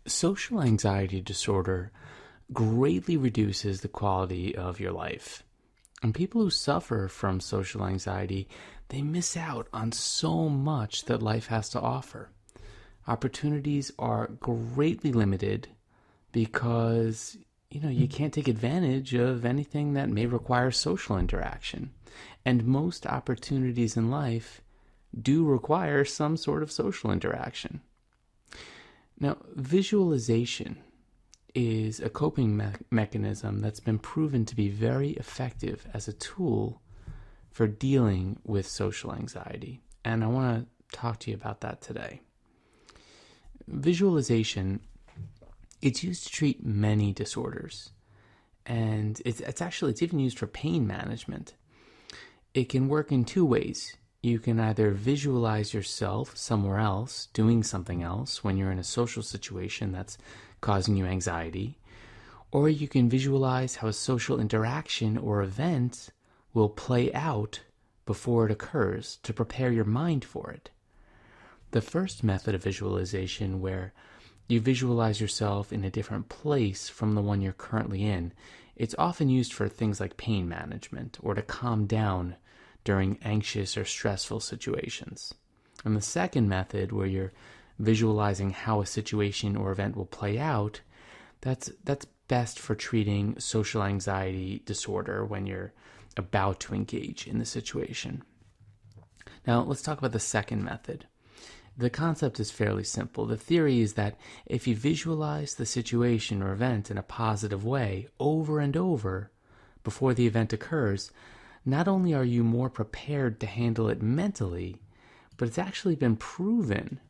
Social anxiety disorder greatly reduces the quality of your life. And people who suffer from social anxiety, they miss out on so much that life has to offer. Opportunities are greatly limited because you can't take advantage of anything that may require social interaction. And most opportunities in life do require some sort of social interaction. Now, visualization is a coping mechanism that's been proven to be very effective as a tool for dealing with social anxiety. And I want to talk to you about that today. Visualization, it's used to treat many disorders. And it's even used for pain management. It can work in two ways. You can either visualize yourself somewhere else, doing something else when you're in a social situation that's causing you anxiety, or you can visualize how a social interaction or event will play out before it occurs to prepare your mind for it. The first method of visualization, where you visualize yourself in a different place from the one you're currently in, it's often used for things like pain management or to calm down during anxious or stressful situations. And the second method, where you're visualizing how a situation or event will play out, that's best for treating social anxiety disorder when you're about to engage in the situation. Now, let's talk about the second method. The concept is fairly simple. The theory is that if you visualize the situation or event in a positive way over and over before the event occurs, not only are you more prepared to handle it mentally, but it's actually been proven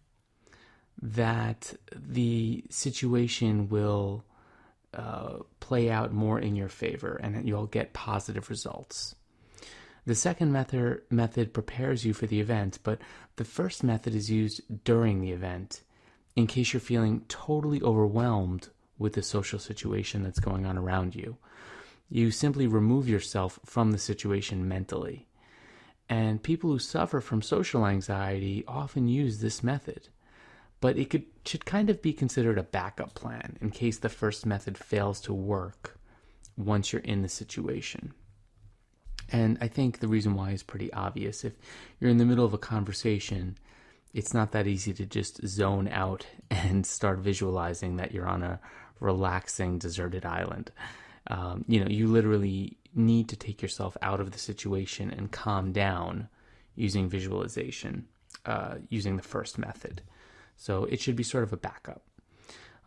that the situation will play out more in your favor and you'll get positive results. The second method prepares you for the event, but the first method is used during the event in case you're feeling totally overwhelmed with the social situation that's going on around you. You simply remove yourself from the situation mentally. And people who suffer from social anxiety often use this method. But it should kind of be considered a backup plan in case the first method fails to work once you're in the situation. And I think the reason why is pretty obvious. If you're in the middle of a conversation, it's not that easy to just zone out and start visualizing that you're on a relaxing, deserted island. You literally need to take yourself out of the situation and calm down using visualization, using the first method. So it should be sort of a backup.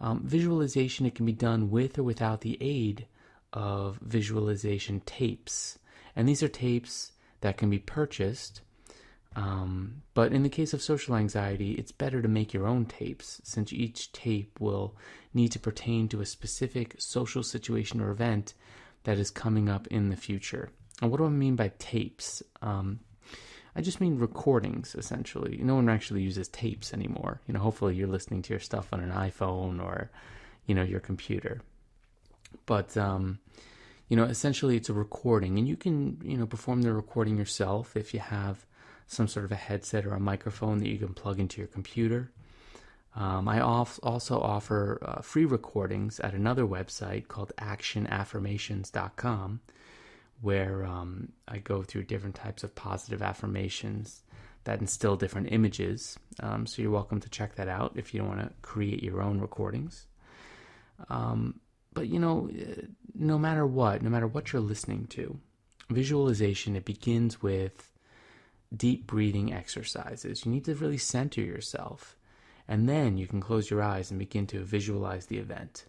Visualization, it can be done with or without the aid of visualization tapes. And these are tapes that can be purchased. But in the case of social anxiety, it's better to make your own tapes, since each tape will need to pertain to a specific social situation or event that is coming up in the future. And what do I mean by tapes? I just mean recordings, essentially. No one actually uses tapes anymore. Hopefully you're listening to your stuff on an iPhone or, your computer. But, essentially it's a recording. And you can, perform the recording yourself if you have some sort of a headset or a microphone that you can plug into your computer. I also offer free recordings at another website called actionaffirmations.com, where I go through different types of positive affirmations that instill different images. So you're welcome to check that out if you don't want to create your own recordings. But no matter what you're listening to, visualization, it begins with deep breathing exercises. You need to really center yourself, and then you can close your eyes and begin to visualize the event.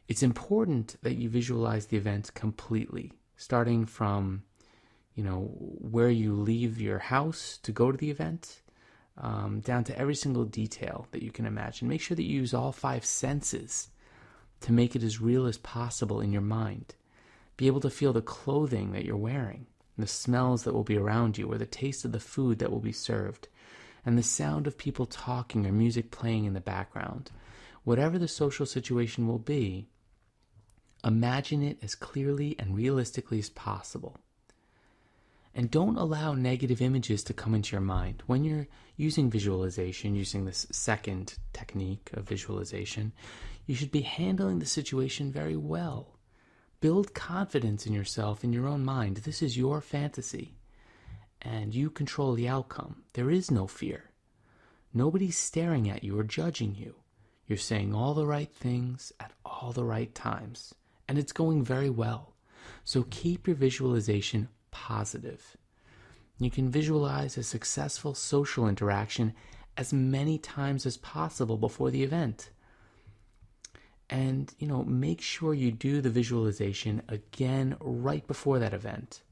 It's important that you visualize the event completely, starting from where you leave your house to go to the event, down to every single detail that you can imagine. Make sure that you use all 5 senses to make it as real as possible in your mind. Be able to feel the clothing that you're wearing, the smells that will be around you, or the taste of the food that will be served, and the sound of people talking or music playing in the background. Whatever the social situation will be, imagine it as clearly and realistically as possible. And don't allow negative images to come into your mind. When you're using visualization, using this second technique of visualization, you should be handling the situation very well. Build confidence in yourself, in your own mind. This is your fantasy, and you control the outcome. There is no fear. Nobody's staring at you or judging you. You're saying all the right things at all the right times, and it's going very well. So keep your visualization positive. You can visualize a successful social interaction as many times as possible before the event. And, make sure you do the visualization again right before that event.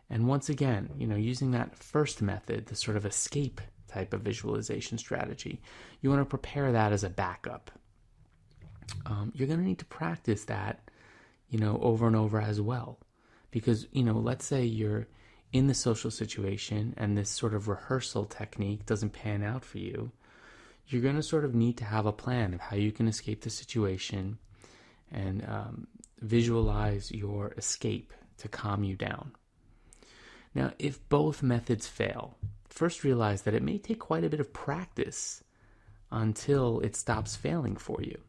And once again, using that first method, the sort of escape type of visualization strategy, you want to prepare that as a backup. You're going to need to practice that, over and over as well. Because, let's say you're in the social situation and this sort of rehearsal technique doesn't pan out for you. You're going to sort of need to have a plan of how you can escape the situation and visualize your escape to calm you down. Now, if both methods fail, first realize that it may take quite a bit of practice until it stops failing for you.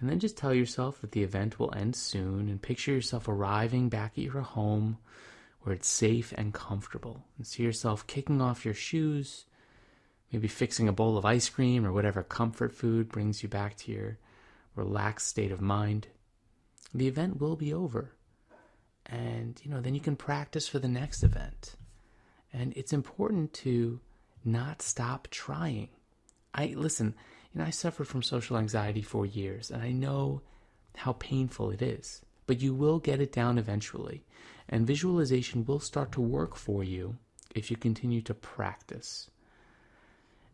And then just tell yourself that the event will end soon and picture yourself arriving back at your home where it's safe and comfortable. And see yourself kicking off your shoes, maybe fixing a bowl of ice cream or whatever comfort food brings you back to your relaxed state of mind. The event will be over. And, then you can practice for the next event. And it's important to not stop trying. I suffered from social anxiety for years, and I know how painful it is. But you will get it down eventually. And visualization will start to work for you if you continue to practice.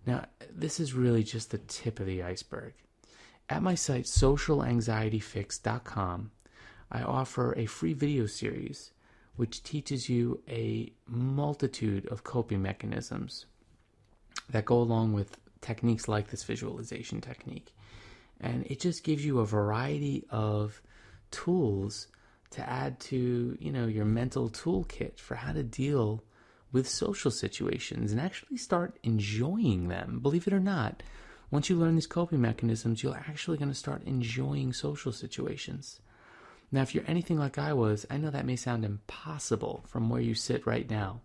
Now, this is really just the tip of the iceberg. At my site, socialanxietyfix.com, I offer a free video series which teaches you a multitude of coping mechanisms that go along with techniques like this visualization technique. And it just gives you a variety of tools to add to, your mental toolkit for how to deal with social situations and actually start enjoying them. Believe it or not, once you learn these coping mechanisms, you're actually going to start enjoying social situations. Now, if you're anything like I was, I know that may sound impossible from where you sit right now,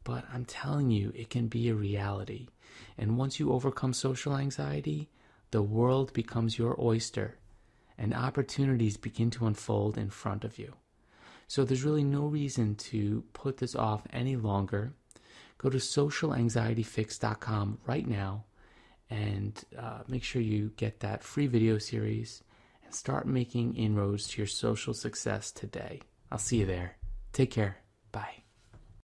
but I'm telling you, it can be a reality. And once you overcome social anxiety, the world becomes your oyster, and opportunities begin to unfold in front of you. So there's really no reason to put this off any longer. Go to socialanxietyfix.com right now and make sure you get that free video series and start making inroads to your social success today. I'll see you there. Take care. Bye.